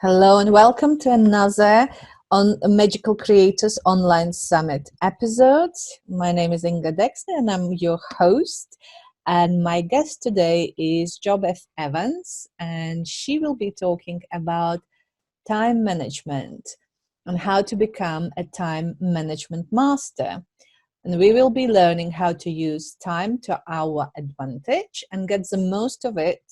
Hello and welcome to another on Magical Creators Online Summit episode. My name is Inga Dexter and I'm your host. And my guest today is JoBeth Evans, and she will be talking about time management and how to become a time management master. And we will be learning how to use time to our advantage and get the most of it,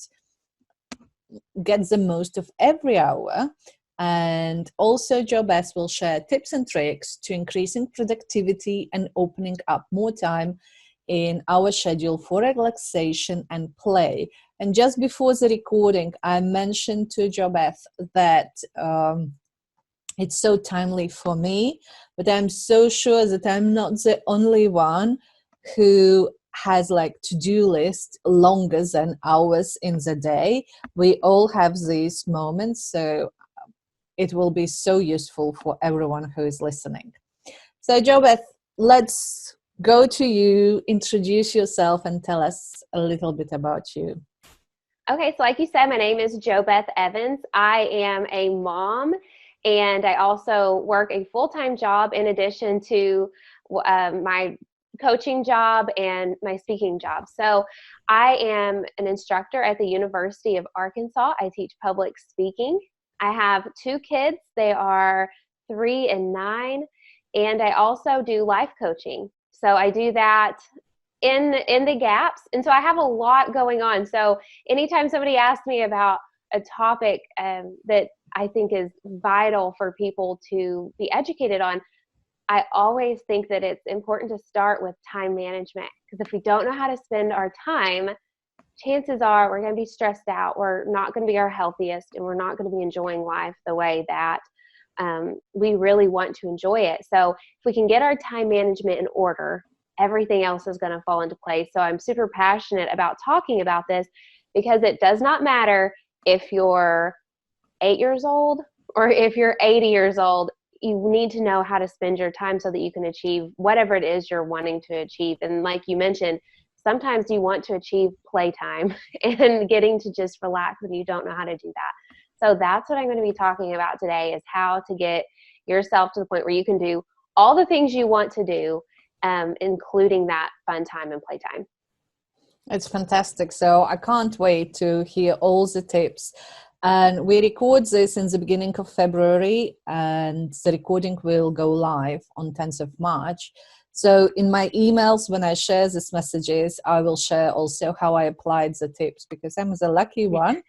get the most of every hour. And also JoBeth will share tips and tricks to increasing productivity and opening up more time in our schedule for relaxation and play. And just before the recording, I mentioned to JoBeth that it's so timely for me, but I'm so sure that I'm not the only one who has like to-do list longer than hours in the day. We all have these moments, so it will be so useful for everyone who is listening. So JoBeth, let's go to you, introduce yourself and tell us a little bit about you. Okay, so like you said, my name is JoBeth Evans. I am a mom, and I also work a full-time job in addition to my coaching job and my speaking job. So I am an instructor at the University of Arkansas. I teach public speaking. I have two kids. They are 3 and 9, and I also do life coaching. So I do that in the gaps, and so I have a lot going on. So anytime somebody asks me about a topic that I think is vital for people to be educated on, I always think that it's important to start with time management, because if we don't know how to spend our time, chances are we're going to be stressed out, we're not going to be our healthiest, and we're not going to be enjoying life the way that we really want to enjoy it. So if we can get our time management in order, everything else is going to fall into place. So I'm super passionate about talking about this, because it does not matter if you're 8 years old or if you're 80 years old. You need to know how to spend your time so that you can achieve whatever it is you're wanting to achieve. And like you mentioned, sometimes you want to achieve playtime and getting to just relax, and you don't know how to do that. So that's what I'm going to be talking about today, is how to get yourself to the point where you can do all the things you want to do, including that fun time and playtime. It's fantastic. So I can't wait to hear all the tips. And we record this in the beginning of February, and the recording will go live on 10th of March. So in my emails, when I share these messages, I will share also how I applied the tips, because I'm the lucky one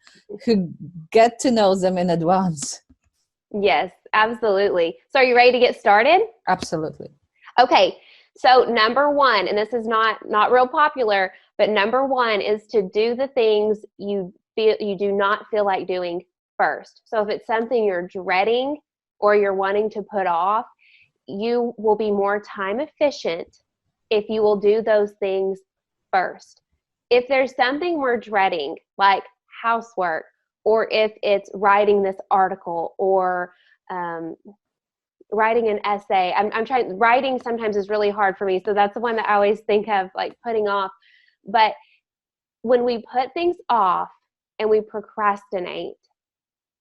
who get to know them in advance. Yes, absolutely. So are you ready to get started? Absolutely. Okay. So number one, and this is not real popular, but number one is to do the things you do not feel like doing first. So if it's something you're dreading or you're wanting to put off, you will be more time efficient if you will do those things first. If there's something we're dreading, like housework, or if it's writing this article, or writing an essay, writing sometimes is really hard for me. So that's the one that I always think of, like, putting off. But when we put things off and we procrastinate,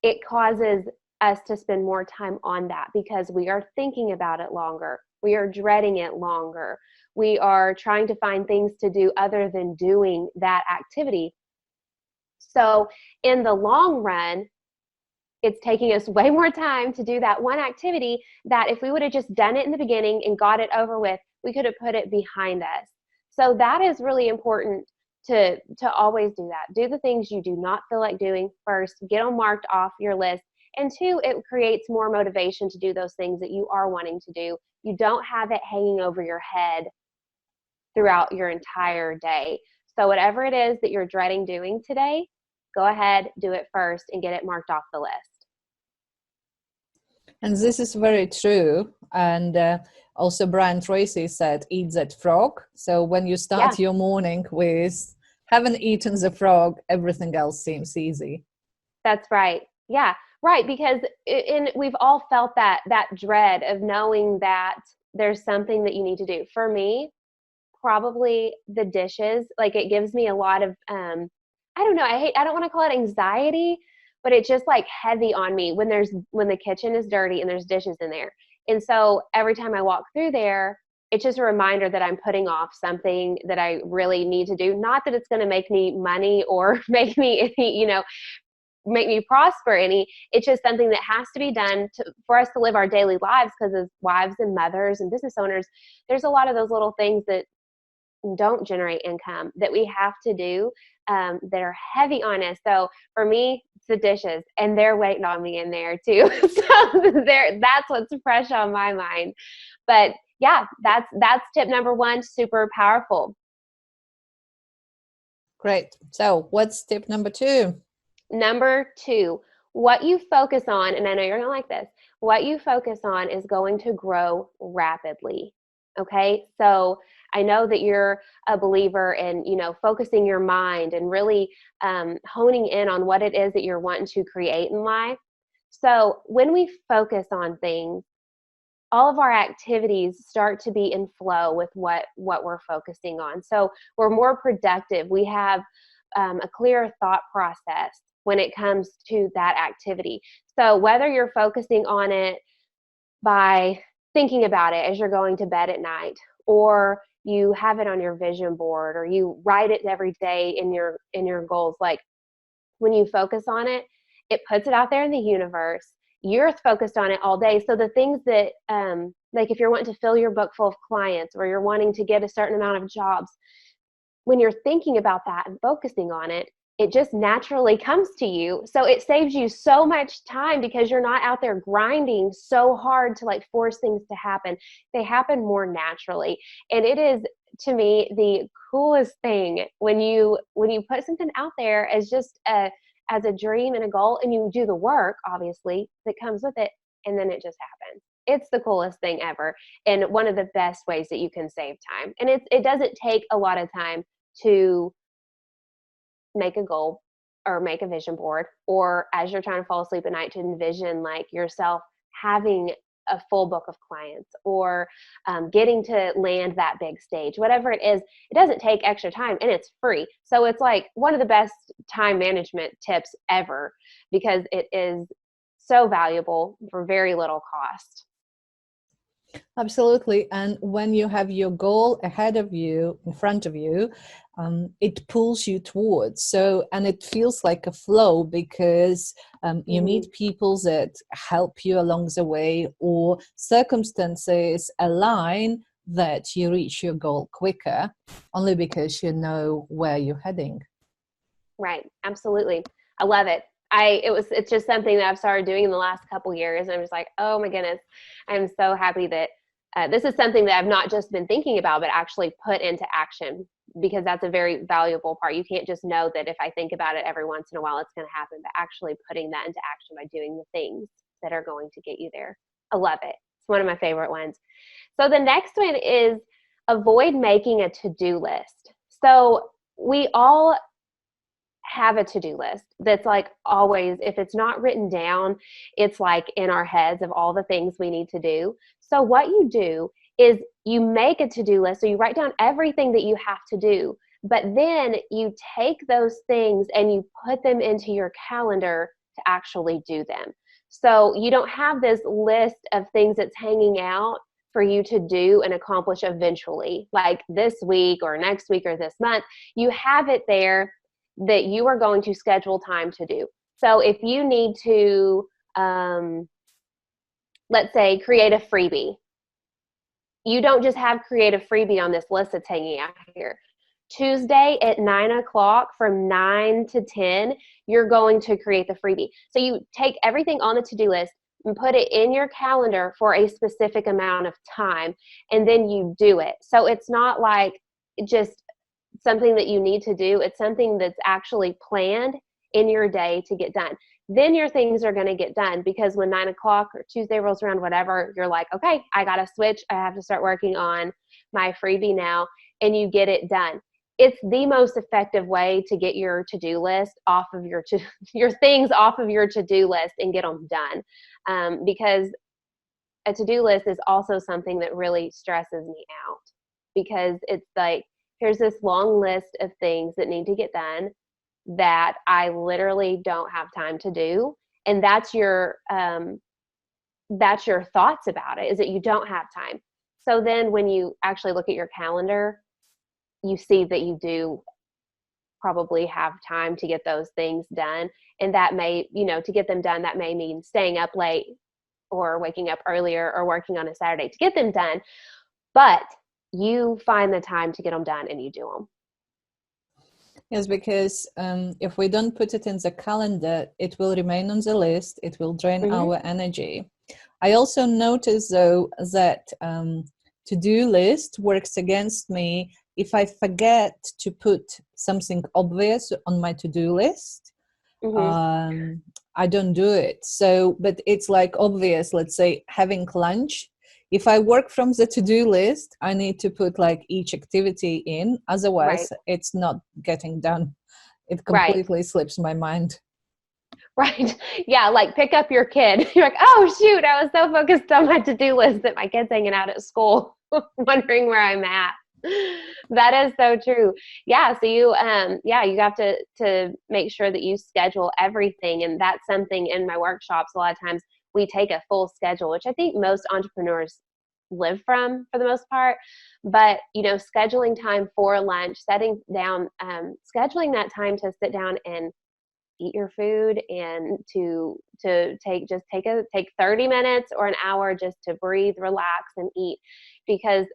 it causes us to spend more time on that, because we are thinking about it longer. We are dreading it longer. We are trying to find things to do other than doing that activity. So in the long run, it's taking us way more time to do that one activity that if we would have just done it in the beginning and got it over with, we could have put it behind us. So that is really important to always do that. Do the things you do not feel like doing first. Get them marked off your list. And two, it creates more motivation to do those things that you are wanting to do. You don't have it hanging over your head throughout your entire day. So whatever it is that you're dreading doing today, go ahead, do it first and get it marked off the list. And this is very true. And also Brian Tracy said, eat that frog. So when you start your morning with haven't eaten the frog, everything else seems easy. That's right. Yeah, right. Because we've all felt that dread of knowing that there's something that you need to do. For me, probably the dishes. Like, it gives me a lot of, I don't know, I don't want to call it anxiety, but it's just like heavy on me when the kitchen is dirty and there's dishes in there. And so every time I walk through there, it's just a reminder that I'm putting off something that I really need to do. Not that it's going to make me money or make me any, make me prosper any. It's just something that has to be done for us to live our daily lives, because as wives and mothers and business owners, there's a lot of those little things that don't generate income that we have to do, that are heavy on us. So for me, it's the dishes, and they're waiting on me in there too. So that's what's fresh on my mind. But yeah, that's tip number one, super powerful. Great. So what's tip number two? Number two, what you focus on, and I know you're going to like this, what you focus on is going to grow rapidly. Okay. So I know that you're a believer in, focusing your mind and really honing in on what it is that you're wanting to create in life. So when we focus on things, all of our activities start to be in flow with what we're focusing on. So we're more productive. We have a clearer thought process when it comes to that activity. So whether you're focusing on it by thinking about it as you're going to bed at night, or you have it on your vision board, or you write it every day in your goals, like when you focus on it, it puts it out there in the universe. You're focused on it all day. So the things that, like if you're wanting to fill your book full of clients, or you're wanting to get a certain amount of jobs, when you're thinking about that and focusing on it, it just naturally comes to you. So it saves you so much time, because you're not out there grinding so hard to like force things to happen. They happen more naturally. And it is, to me, the coolest thing when you put something out there as just as a dream and a goal, and you do the work, obviously, that comes with it, and then it just happens. It's the coolest thing ever, and one of the best ways that you can save time. And it doesn't take a lot of time to make a goal or make a vision board, or as you're trying to fall asleep at night, to envision like yourself having a full book of clients, or getting to land that big stage. Whatever it is, it doesn't take extra time, and it's free. So it's like one of the best time management tips ever, because it is so valuable for very little cost. Absolutely. And when you have your goal ahead of you, in front of you, it pulls you towards. So, and it feels like a flow, because you meet people that help you along the way, or circumstances align that you reach your goal quicker, only because you know where you're heading. Right. Absolutely. I love it. It's just something that I've started doing in the last couple years. And I'm just like, oh my goodness, I'm so happy that this is something that I've not just been thinking about, but actually put into action, because that's a very valuable part. You can't just know that if I think about it every once in a while, it's going to happen, but actually putting that into action by doing the things that are going to get you there. I love it. It's one of my favorite ones. So the next one is avoid making a to-do list. So we all have a to-do list that's like always, if it's not written down, it's like in our heads of all the things we need to do. So what you do is you make a to-do list. So you write down everything that you have to do, but then you take those things and you put them into your calendar to actually do them. So you don't have this list of things that's hanging out for you to do and accomplish eventually, like this week or next week or this month. You have it there that you are going to schedule time to do. So if you need to, let's say, create a freebie, you don't just have create a freebie on this list that's hanging out here. Tuesday at 9 o'clock, from 9 to 10, you're going to create the freebie. So you take everything on the to-do list and put it in your calendar for a specific amount of time, and then you do it. So it's not like just something that you need to do. It's something that's actually planned in your day to get done. Then your things are going to get done, because when 9 o'clock or Tuesday rolls around, whatever, you're like, okay, I got to switch. I have to start working on my freebie now, and you get it done. It's the most effective way to get your to-do list off of your things off of your to-do list and get them done. Because a to-do list is also something that really stresses me out, because it's like, here's this long list of things that need to get done. that I literally don't have time to do. And that's your thoughts about it, is that you don't have time. So then when you actually look at your calendar, you see that you do probably have time to get those things done. And that may, to get them done, that may mean staying up late or waking up earlier or working on a Saturday to get them done. But you find the time to get them done and you do them. Yes, because if we don't put it in the calendar, it will remain on the list. It will drain our energy. I also noticed, though, that to-do list works against me if I forget to put something obvious on my to-do list. I don't do it. So, but it's like obvious, let's say having lunch. If I work from the to-do list, I need to put like each activity in. Otherwise, it's not getting done. It completely slips my mind. Right. Yeah. Like pick up your kid. You're like, oh shoot, I was so focused on my to-do list that my kid's hanging out at school, wondering where I'm at. That is so true. Yeah. So you have to make sure that you schedule everything. And that's something in my workshops. A lot of times we take a full schedule, which I think most entrepreneurs live from for the most part. But, scheduling time for lunch, setting down, scheduling that time to sit down and eat your food and to take 30 minutes or an hour just to breathe, relax, and eat. Because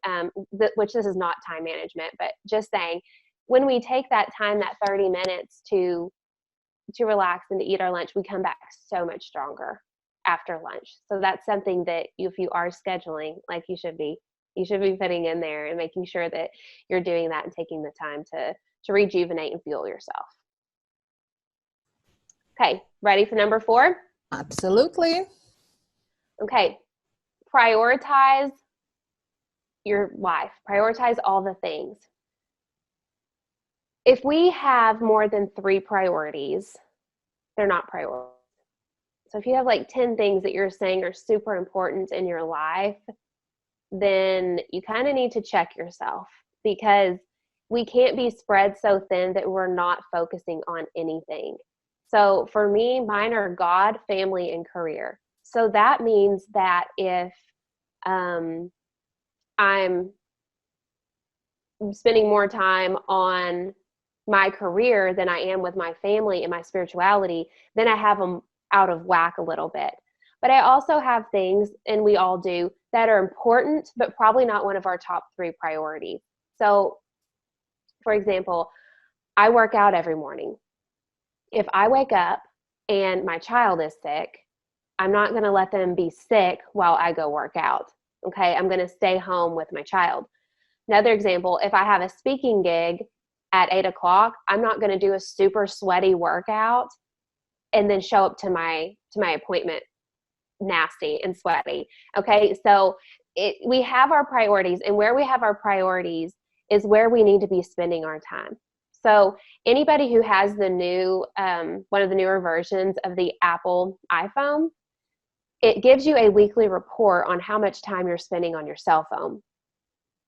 which this is not time management, but just saying, when we take that time, that 30 minutes to relax and to eat our lunch, we come back so much stronger after lunch. So that's something that if you are scheduling, like you should be putting in there and making sure that you're doing that and taking the time to rejuvenate and fuel yourself. Okay, ready for number 4? Absolutely. Okay, prioritize your life. Prioritize all the things. If we have more than 3 priorities, they're not priorities. So if you have like 10 things that you're saying are super important in your life, then you kind of need to check yourself, because we can't be spread so thin that we're not focusing on anything. So for me, mine are God, family, and career. So that means that if I'm spending more time on my career than I am with my family and my spirituality, then I have them out of whack a little bit. But I also have things, and we all do, that are important, but probably not one of our top 3 priorities. So, for example, I work out every morning. If I wake up and my child is sick, I'm not going to let them be sick while I go work out. Okay, I'm going to stay home with my child. Another example, if I have a speaking gig at 8 o'clock, I'm not going to do a super sweaty workout and then show up to my appointment nasty and sweaty. Okay, so we have our priorities, and where we have our priorities is where we need to be spending our time. So anybody who has the new, one of the newer versions of the Apple iPhone, it gives you a weekly report on how much time you're spending on your cell phone.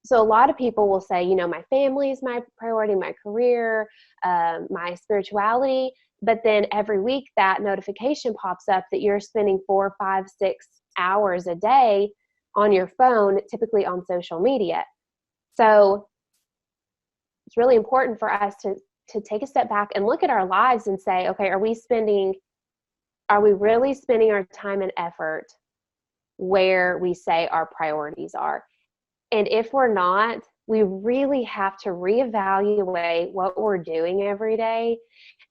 So a lot of people will say, my family is my priority, my career, my spirituality. But then every week that notification pops up that you're spending 4, 5, 6 hours a day on your phone, typically on social media. So it's really important for us to take a step back and look at our lives and say, okay, are we really spending our time and effort where we say our priorities are? And if we're not, we really have to reevaluate what we're doing every day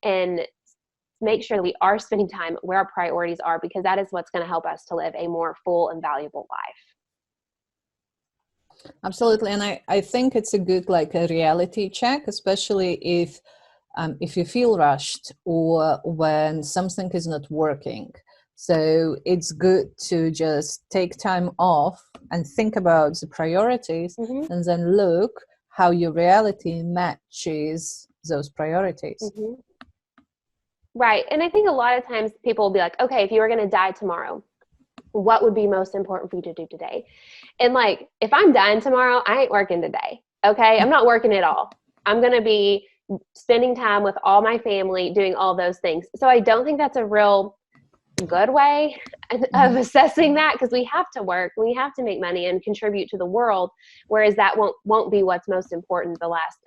and make sure that we are spending time where our priorities are, because that is what's going to help us to live a more full and valuable life. Absolutely. And I think it's a good, like a reality check, especially if you feel rushed or when something is not working. So it's good to just take time off and think about the priorities, and then look how your reality matches those priorities. Right. And I think a lot of times people will be like, okay, if you were going to die tomorrow, what would be most important for you to do today? And like, if I'm dying tomorrow, I ain't working today. Okay. I'm not working at all. I'm going to be, spending time with all my family, doing all those things. So I don't think that's a real good way of assessing that, because we have to work, we have to make money and contribute to the world, whereas that won't be what's most important the last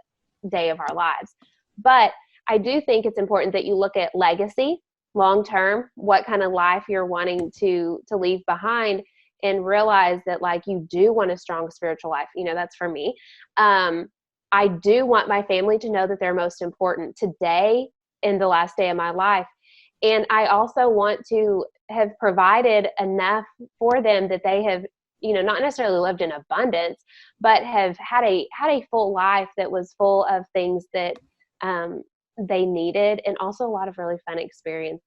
day of our lives. But I do think it's important that you look at legacy long term, what kind of life you're wanting to leave behind, and realize that like you do want a strong spiritual life. That's for me. I do want my family to know that they're most important today in the last day of my life. And I also want to have provided enough for them that they have, not necessarily lived in abundance, but have had a full life that was full of things that they needed, and also a lot of really fun experiences.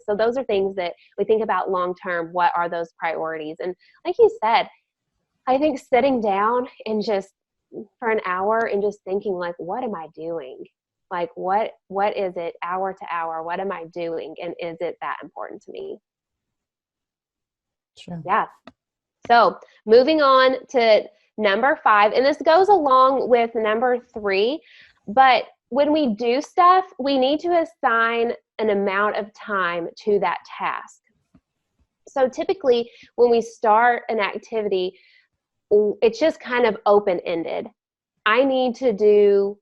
So those are things that we think about long term. What are those priorities? And like you said, I think sitting down and just for an hour and just thinking like, what am I doing? Like, what is it hour to hour? What am I doing? And is it that important to me? Sure. Yeah. So moving on to number 5, and this goes along with number 3, but when we do stuff, we need to assign an amount of time to that task. So typically when we start an activity, it's just kind of open-ended. I need to do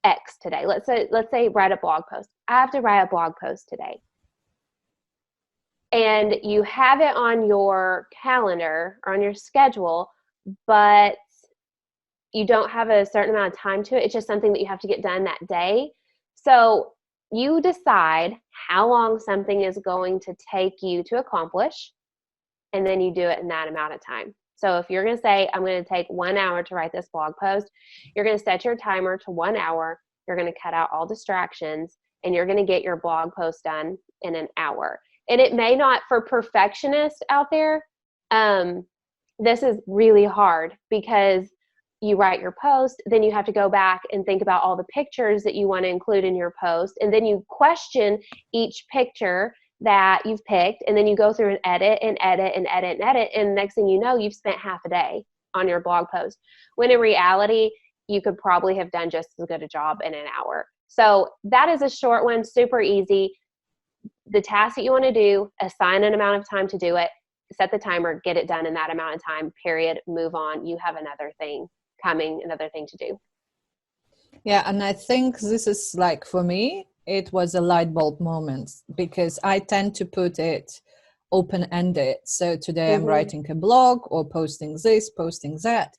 X today. Let's say write a blog post. I have to write a blog post today. And you have it on your calendar or on your schedule, but you don't have a certain amount of time to it. It's just something that you have to get done that day. So you decide how long something is going to take you to accomplish, and then you do it in that amount of time. So if you're going to say, I'm going to take 1 hour to write this blog post, you're going to set your timer to 1 hour. You're going to cut out all distractions, and you're going to get your blog post done in an hour. And it may not, for perfectionists out there, this is really hard, because you write your post, then you have to go back and think about all the pictures that you want to include in your post. And then you question each picture that you've picked, and then you go through and edit and edit and edit and edit. And next thing you know, you've spent half a day on your blog post, when in reality, you could probably have done just as good a job in an hour. So that is a short one, super easy. The task that you want to do, assign an amount of time to do it, set the timer, get it done in that amount of time, period, move on. You have another thing coming, another thing to do. Yeah, and I think this is like, for me, it was a light bulb moment, because I tend to put it open-ended. So today I'm writing a blog, or posting this, posting that.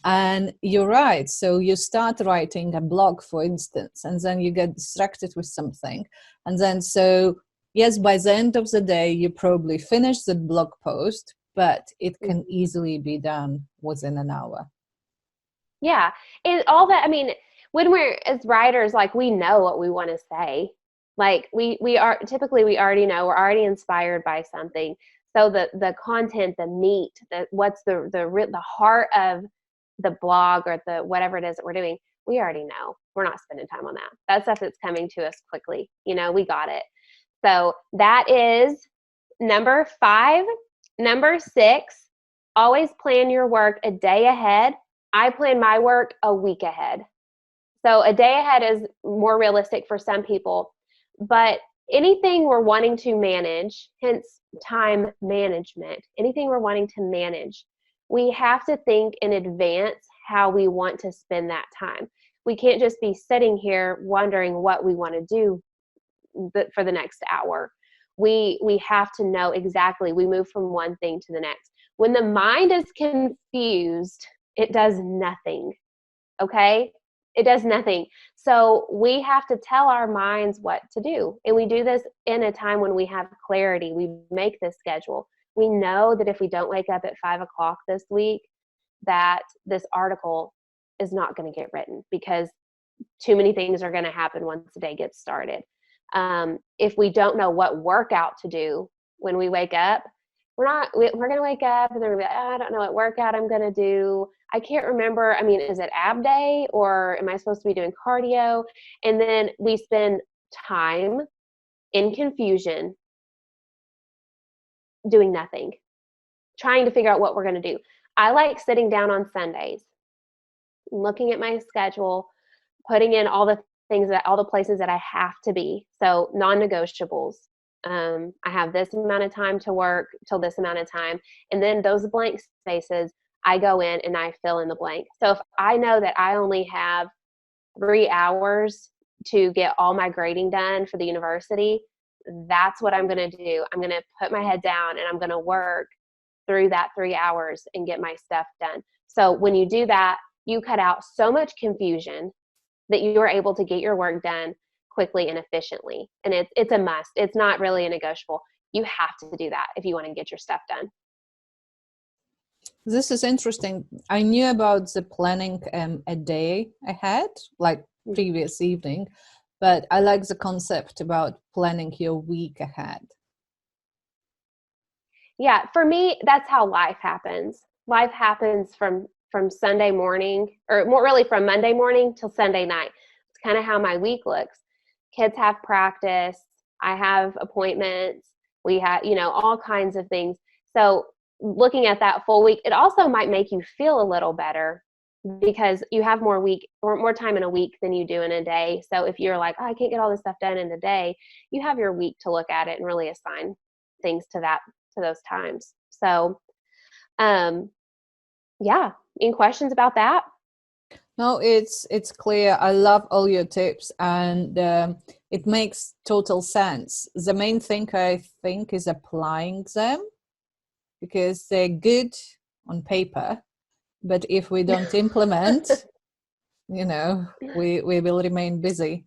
And you're right. So you start writing a blog, for instance, and then you get distracted with something. And then, so yes, by the end of the day, you probably finish the blog post, but it can easily be done within an hour. Yeah. And all that, I mean, when we're as writers, like, we know what we want to say. Like we are typically, we already know, we're already inspired by something. So the content, the meat, what's the heart of the blog, or the whatever it is that we're doing, we already know. We're not spending time on that. That's stuff that's coming to us quickly. We got it. So that is number 5. Number 6, always plan your work a day ahead. I plan my work a week ahead. So a day ahead is more realistic for some people, but anything we're wanting to manage, hence time management, anything we're wanting to manage, we have to think in advance how we want to spend that time. We can't just be sitting here wondering what we want to do for the next hour. We have to know exactly. We move from one thing to the next. When the mind is confused, it does nothing. Okay? It does nothing. So we have to tell our minds what to do. And we do this in a time when we have clarity. We make this schedule. We know that if we don't wake up at 5 o'clock this week, that this article is not going to get written, because too many things are going to happen once the day gets started. If we don't know what workout to do when we wake up, we're going to wake up and then we're going to be like, oh, I don't know what workout I'm going to do. I can't remember. I mean, is it ab day, or am I supposed to be doing cardio? And then we spend time in confusion doing nothing, trying to figure out what we're going to do. I like sitting down on Sundays, looking at my schedule, putting in all the all the places that I have to be. So non-negotiables. I have this amount of time to work till this amount of time. And then those blank spaces, I go in and I fill in the blank. So if I know that I only have 3 hours to get all my grading done for the university, that's what I'm going to do. I'm going to put my head down and I'm going to work through that 3 hours and get my stuff done. So when you do that, you cut out so much confusion that you are able to get your work done quickly and efficiently. And it's a must. It's not really a negotiable. You have to do that if you want to get your stuff done. This is interesting. I knew about the planning a day ahead, like previous evening, but I like the concept about planning your week ahead. Yeah, for me, that's how life happens. Life happens from Sunday morning, or more really from Monday morning till Sunday night. It's kind of how my week looks. Kids have practice. I have appointments. We have, all kinds of things. So looking at that full week, it also might make you feel a little better because you have more time in a week than you do in a day. So if you're like, oh, I can't get all this stuff done in a day, you have your week to look at it and really assign things to those times. So, yeah. Any questions about that? No, it's clear. I love all your tips, and it makes total sense. The main thing I think is applying them, because they're good on paper, but if we don't implement, we will remain busy.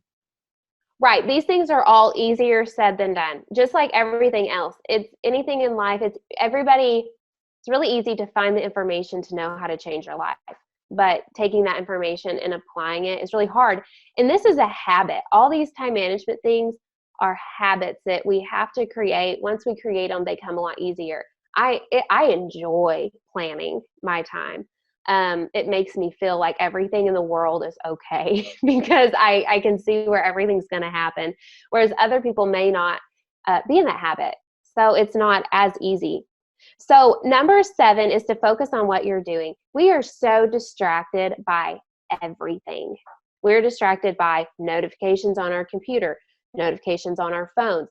Right. These things are all easier said than done. Just like everything else. It's anything in life. It's really easy to find the information to know how to change your life. But taking that information and applying it is really hard. And this is a habit. All these time management things are habits that we have to create. Once we create them, they come a lot easier. I enjoy planning my time. It makes me feel like everything in the world is okay because I can see where everything's going to happen, whereas other people may not be in that habit. So it's not as easy. So number 7 is to focus on what you're doing. We are so distracted by everything. We're distracted by notifications on our computer, notifications on our phones.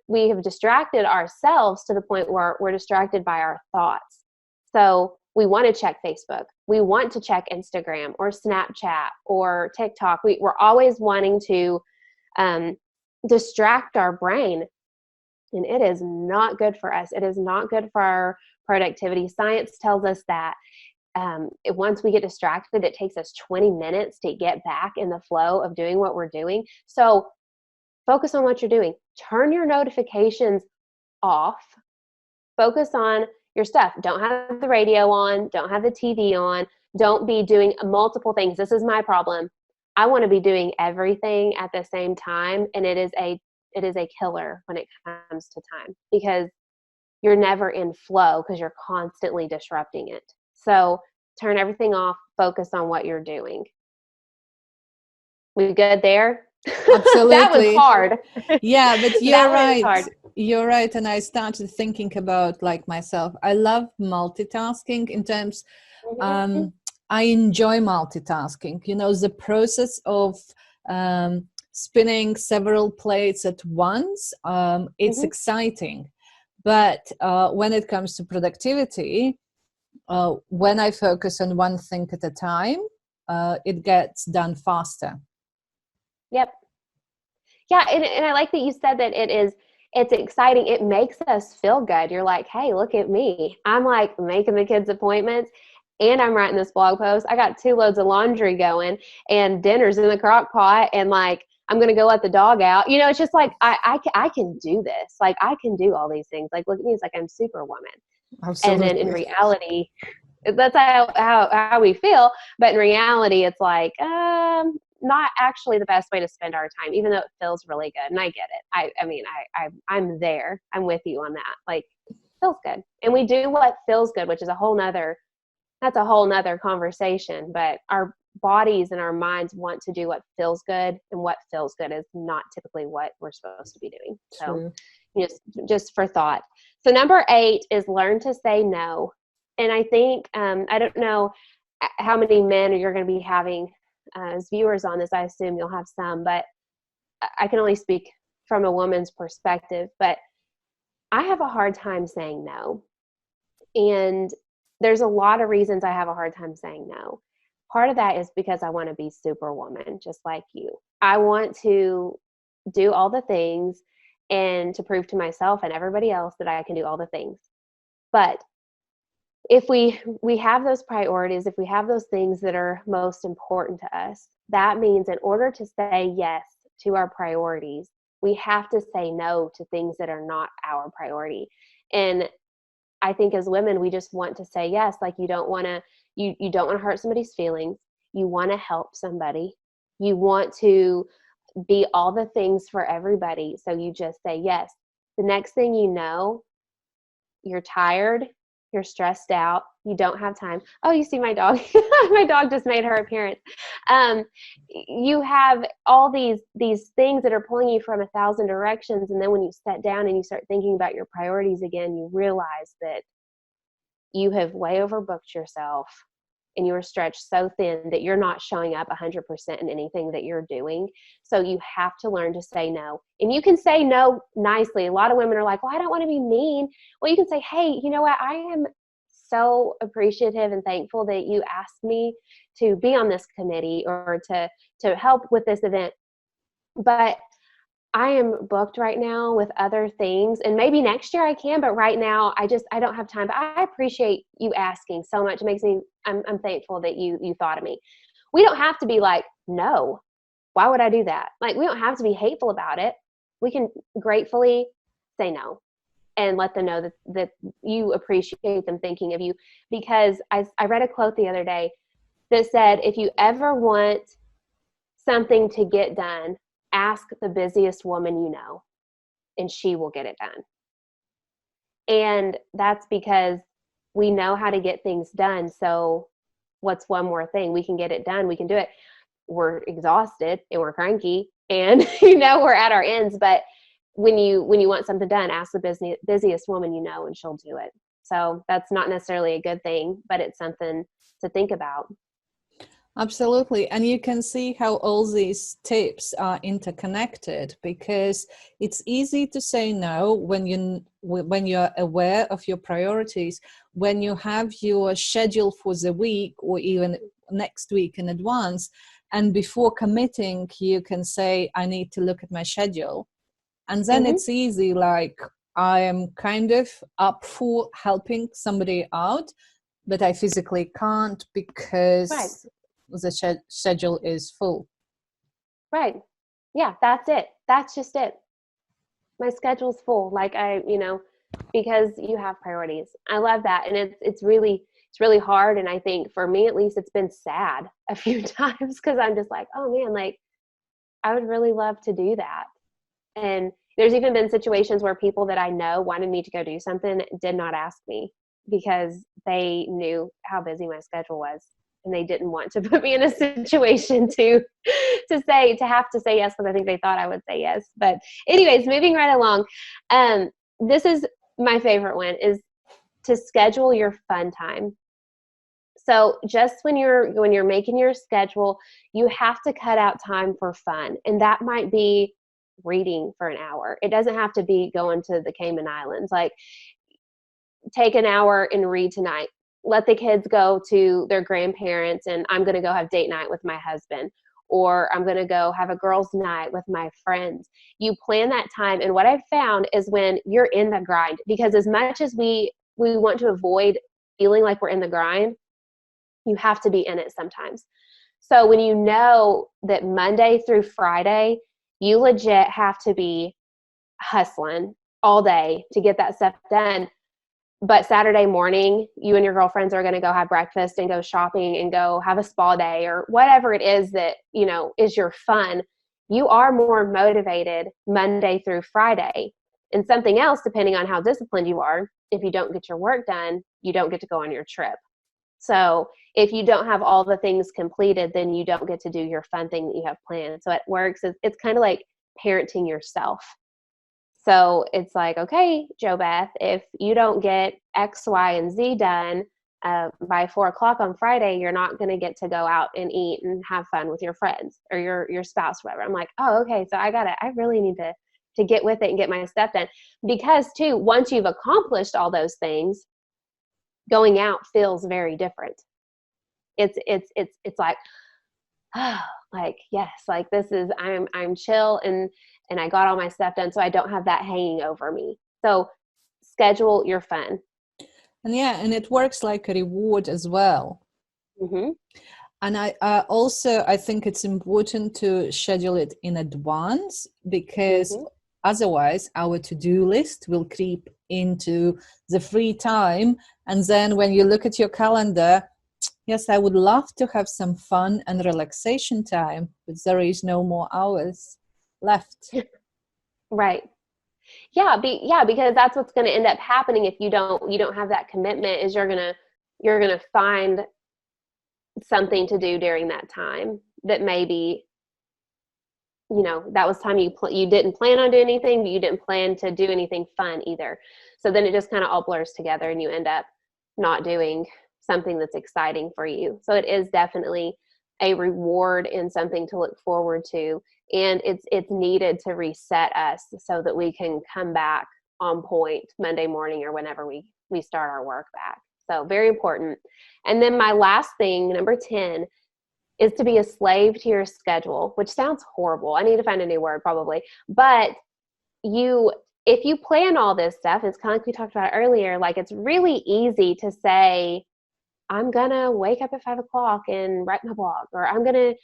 We have distracted ourselves to the point where we're distracted by our thoughts. So we want to check Facebook. We want to check Instagram or Snapchat or TikTok. We're always wanting to distract our brain. And it is not good for us. It is not good for our productivity. Science tells us that once we get distracted, it takes us 20 minutes to get back in the flow of doing what we're doing. So focus on what you're doing. Turn your notifications off. Focus on your stuff. Don't have the radio on. Don't have the TV on. Don't be doing multiple things. This is my problem. I want to be doing everything at the same time, and it is a killer when it comes to time because you're never in flow because you're constantly disrupting it. So turn everything off, focus on what you're doing. We good there? Absolutely. That was hard. Yeah, but you're right. You're right. And I started thinking about like myself. I love multitasking in terms, I enjoy multitasking, the process of spinning several plates at once. It's exciting. But when it comes to productivity, when I focus on one thing at a time, it gets done faster. Yep. Yeah, and I like that you said that it's exciting. It makes us feel good. You're like, hey, look at me. I'm like making the kids' appointments and I'm writing this blog post. I got 2 loads of laundry going and dinner's in the crock pot and like I'm going to go let the dog out. It's just like I can do this. Like I can do all these things. Like look at me. It's like I'm Superwoman. Absolutely. And then in reality, that's how we feel. But in reality, it's like not actually the best way to spend our time, even though it feels really good. And I get it. I'm there. I'm with you on that. Like it feels good. And we do what feels good, which is a whole nother conversation. But our bodies and our minds want to do what feels good, and what feels good is not typically what we're supposed to be doing. So just for thought. So number 8 is learn to say no. And I think, I don't know how many men you're going to be having as viewers on this, I assume you'll have some, but I can only speak from a woman's perspective, but I have a hard time saying no. And there's a lot of reasons I have a hard time saying no. Part of that is because I want to be superwoman, just like you. I want to do all the things and to prove to myself and everybody else that I can do all the things. But if we have those priorities, if we have those things that are most important to us, that means in order to say yes to our priorities, we have to say no to things that are not our priority. And I think as women, we just want to say yes. Like you don't want to hurt somebody's feelings. You want to help somebody. You want to be all the things for everybody. So you just say yes. The next thing you know, you're tired, you're stressed out, you don't have time. Oh, you see my dog. My dog just made her appearance. You have all these things that are pulling you from 1,000 directions. And then when you sit down and you start thinking about your priorities again, you realize that you have way overbooked yourself and you are stretched so thin that you're not showing up 100% in anything that you're doing. So you have to learn to say no. And you can say no nicely. A lot of women are like, well, I don't want to be mean. Well, you can say, hey, you know what? I am so appreciative and thankful that you asked me to be on this committee or to help with this event. But I am booked right now with other things, and maybe next year I can, but right now I don't have time. But I appreciate you asking so much. It makes me, I'm thankful that you thought of me. We don't have to be like, no, why would I do that? Like, we don't have to be hateful about it. We can gratefully say no and let them know that you appreciate them thinking of you. Because I read a quote the other day that said, if you ever want something to get done, ask the busiest woman you know, and she will get it done. And that's because we know how to get things done. So what's one more thing? We can get it done. We can do it. We're exhausted and we're cranky and, we're at our ends. But when you want something done, ask the busiest woman you know, and she'll do it. So that's not necessarily a good thing, but it's something to think about. Absolutely. And you can see how all these tips are interconnected, because it's easy to say no when you're aware of your priorities, when you have your schedule for the week or even next week in advance. And before committing, you can say, I need to look at my schedule. And then it's easy, like I am kind of up for helping somebody out, but I physically can't because the schedule is full. Right. Yeah, that's it. That's just it. My schedule's full. Like because you have priorities. I love that. And it's really hard. And I think for me, at least, it's been sad a few times because I'm just like, oh man, like I would really love to do that. And there's even been situations where people that I know wanted me to go do something did not ask me because they knew how busy my schedule was. And they didn't want to put me in a situation to have to say yes, because I think they thought I would say yes. But anyways, moving right along. This is my favorite one, is to schedule your fun time. So just when you're making your schedule, you have to cut out time for fun. And that might be reading for an hour. It doesn't have to be going to the Cayman Islands. Like, take an hour and read tonight. Let the kids go to their grandparents, and I'm going to go have date night with my husband, or I'm going to go have a girls' night with my friends. You plan that time. And what I've found is when you're in the grind, because as much as we want to avoid feeling like we're in the grind, you have to be in it sometimes. So when you know that Monday through Friday, you legit have to be hustling all day to get that stuff done, but Saturday morning, you and your girlfriends are going to go have breakfast and go shopping and go have a spa day or whatever it is that, is your fun. You are more motivated Monday through Friday. And something else, depending on how disciplined you are, if you don't get your work done, you don't get to go on your trip. So if you don't have all the things completed, then you don't get to do your fun thing that you have planned. So it works. It's kind of like parenting yourself. So it's like, okay, JoBeth, if you don't get X, Y, and Z done by 4 o'clock on Friday, you're not going to get to go out and eat and have fun with your friends or your spouse, whatever. I'm like, oh, okay. So I really need to get with it and get my stuff done. Because too, once you've accomplished all those things, going out feels very different. It's like, oh, like, yes, like this is, I'm chill and I got all my stuff done. So I don't have that hanging over me. So schedule your fun. And yeah, and it works like a reward as well. Mm-hmm. And I think it's important to schedule it in advance, because otherwise our to-do list will creep into the free time. And then when you look at your calendar, yes, I would love to have some fun and relaxation time, but there is no more hours left. Right. Yeah, because that's what's going to end up happening if you don't have that commitment, is you're going to find something to do during that time that maybe, that was time you didn't plan on doing anything, but you didn't plan to do anything fun either. So then it just kind of all blurs together and you end up not doing something that's exciting for you. So it is definitely a reward and something to look forward to. And it's needed to reset us so that we can come back on point Monday morning or whenever we start our work back. So very important. And then my last thing, number 10, is to be a slave to your schedule, which sounds horrible. I need to find a new word probably. But if you plan all this stuff, it's kind of like we talked about earlier, like it's really easy to say, I'm going to wake up at 5 o'clock and write my blog, or I'm going to,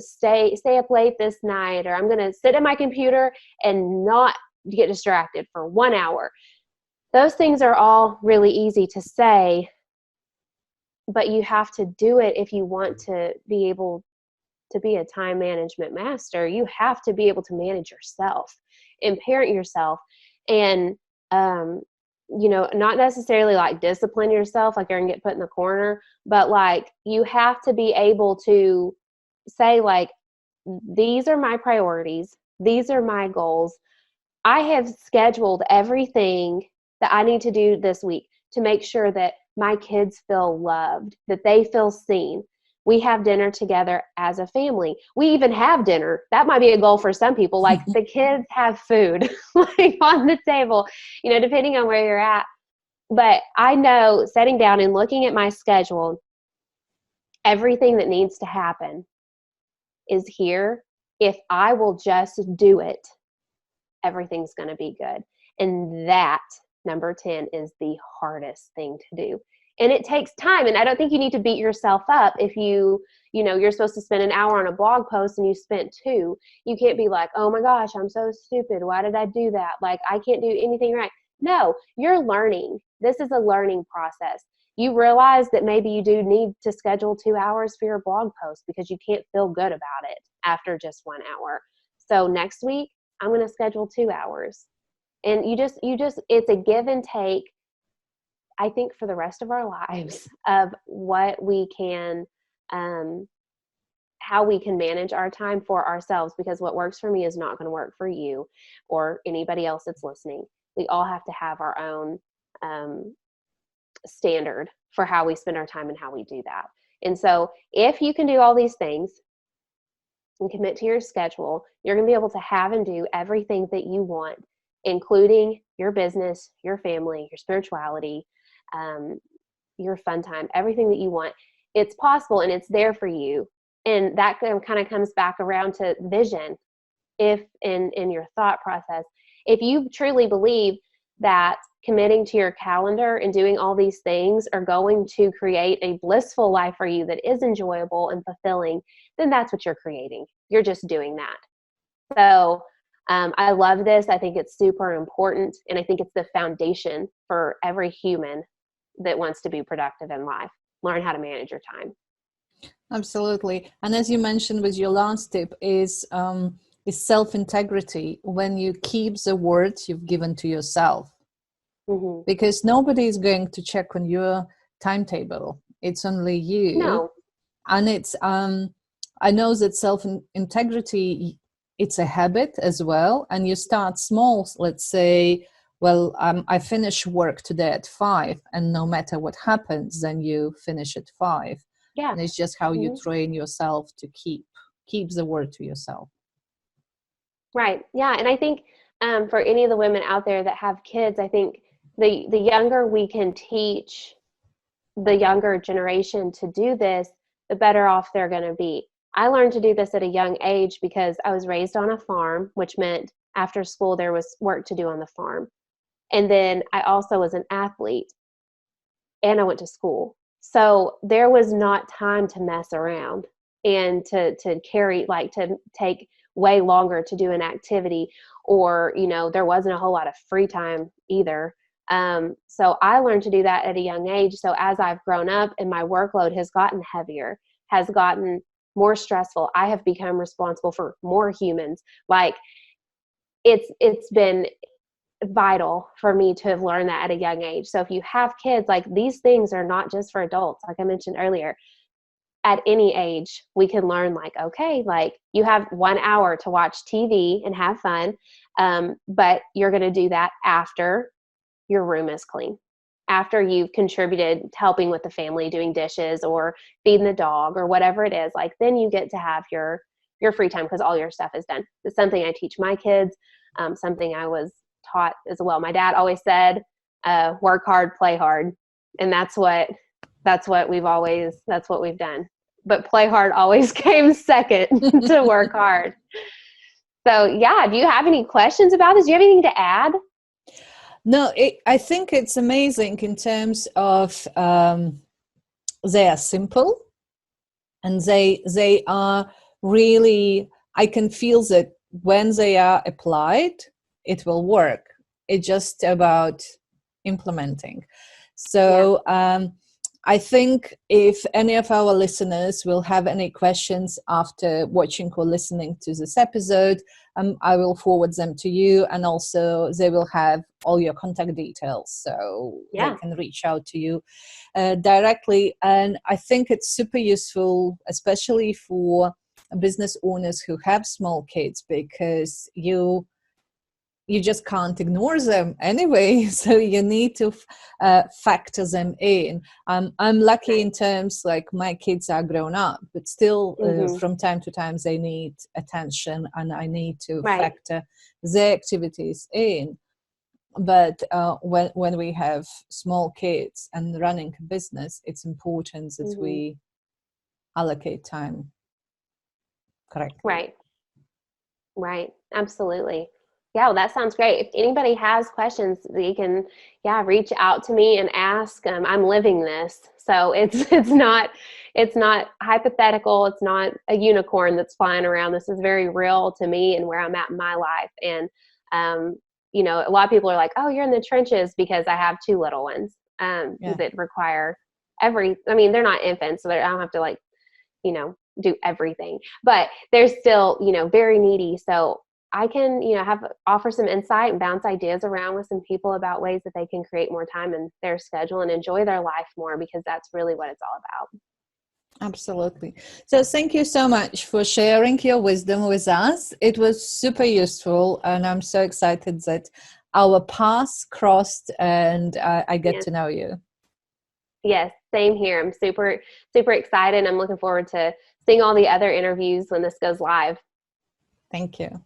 stay up late this night, or I'm going to sit at my computer and not get distracted for 1 hour. Those things are all really easy to say, but you have to do it if you want to be able to be a time management master. You have to be able to manage yourself and parent yourself, and not necessarily like discipline yourself like you're gonna get put in the corner, but like you have to be able to say, like, these are my priorities, these are my goals. I have scheduled everything that I need to do this week to make sure that my kids feel loved, that they feel seen. We have dinner together as a family. We even have dinner. That might be a goal for some people. Like the kids have food like on the table, depending on where you're at. But I know, sitting down and looking at my schedule, everything that needs to happen is here. If I will just do it, everything's going to be good. And that, number 10, is the hardest thing to do. And it takes time. And I don't think you need to beat yourself up if you're supposed to spend an hour on a blog post and you spent 2. You can't be like, oh my gosh, I'm so stupid. Why did I do that? Like, I can't do anything right. No, you're learning. This is a learning process. You realize that maybe you do need to schedule 2 hours for your blog post because you can't feel good about it after just 1 hour. So next week, I'm going to schedule 2 hours. And you just, it's a give and take, I think, for the rest of our lives, of what we can, how we can manage our time for ourselves, because what works for me is not going to work for you or anybody else that's listening. We all have to have our own standard for how we spend our time and how we do that. And so if you can do all these things and commit to your schedule, you're going to be able to have and do everything that you want, including your business, your family, your spirituality, your fun time, everything that you want. It's possible and it's there for you. And that kind of comes back around to vision. If in your thought process, if you truly believe that committing to your calendar and doing all these things are going to create a blissful life for you that is enjoyable and fulfilling, then that's what you're creating. You're just doing that. So I love this. I think it's super important. And I think it's the foundation for every human that wants to be productive in life. Learn how to manage your time. Absolutely. And as you mentioned with your last tip is self-integrity, when you keep the words you've given to yourself. Mm-hmm. Because nobody is going to check on your timetable. It's only you. No. And it's I know that self-integrity, it's a habit as well. And you start small. Let's say well, I finish work today at 5, and no matter what happens, then you finish at 5. Yeah. And it's just how you Mm-hmm. train yourself to keep the word to yourself. Right. Yeah. And I think for any of the women out there that have kids, I think the younger we can teach the younger generation to do this, the better off they're going to be. I learned to do this at a young age because I was raised on a farm, which meant after school there was work to do on the farm. And then I also was an athlete and I went to school. So there was not time to mess around and to carry, like, to take way longer to do an activity, or, there wasn't a whole lot of free time either. So I learned to do that at a young age. So as I've grown up and my workload has gotten heavier, has gotten more stressful, I have become responsible for more humans. Like, it's been vital for me to have learned that at a young age. So if you have kids, like, these things are not just for adults. Like I mentioned earlier, at any age, we can learn, like, okay, like, you have 1 hour to watch TV and have fun. But you're going to do that after your room is clean, after you've contributed helping with the family, doing dishes or feeding the dog or whatever it is. Like, then you get to have your free time because all your stuff is done. It's something I teach my kids, something I was taught as well. My dad always said, work hard, play hard. And that's what we've done. But play hard always came second to work hard. So yeah, do you have any questions about this? Do you have anything to add? No, I think it's amazing in terms of they are simple, and they are really, I can feel that when they are applied, it will work. It's just about implementing. So I think if any of our listeners will have any questions after watching or listening to this episode, I will forward them to you, and also they will have all your contact details, so they can reach out to you directly. And I think it's super useful, especially for business owners who have small kids, because you just can't ignore them anyway. So you need to factor them in. I'm lucky in terms, like, my kids are grown up, but still from time to time they need attention, and I need to factor their activities in. But when we have small kids and running a business, it's important that we allocate time correctly. Right. Absolutely. Yeah, well, that sounds great. If anybody has questions, they can, reach out to me and ask. I'm living this, so it's not hypothetical. It's not a unicorn that's flying around. This is very real to me and where I'm at in my life. And a lot of people are like, "Oh, you're in the trenches," because I have 2 little ones that require they're not infants, so I don't have to, like, do everything, but they're still, very needy. So I can, offer some insight and bounce ideas around with some people about ways that they can create more time in their schedule and enjoy their life more, because that's really what it's all about. Absolutely. So thank you so much for sharing your wisdom with us. It was super useful, and I'm so excited that our paths crossed, and I get to know you. Yes, same here. I'm super, super excited. I'm looking forward to seeing all the other interviews when this goes live. Thank you.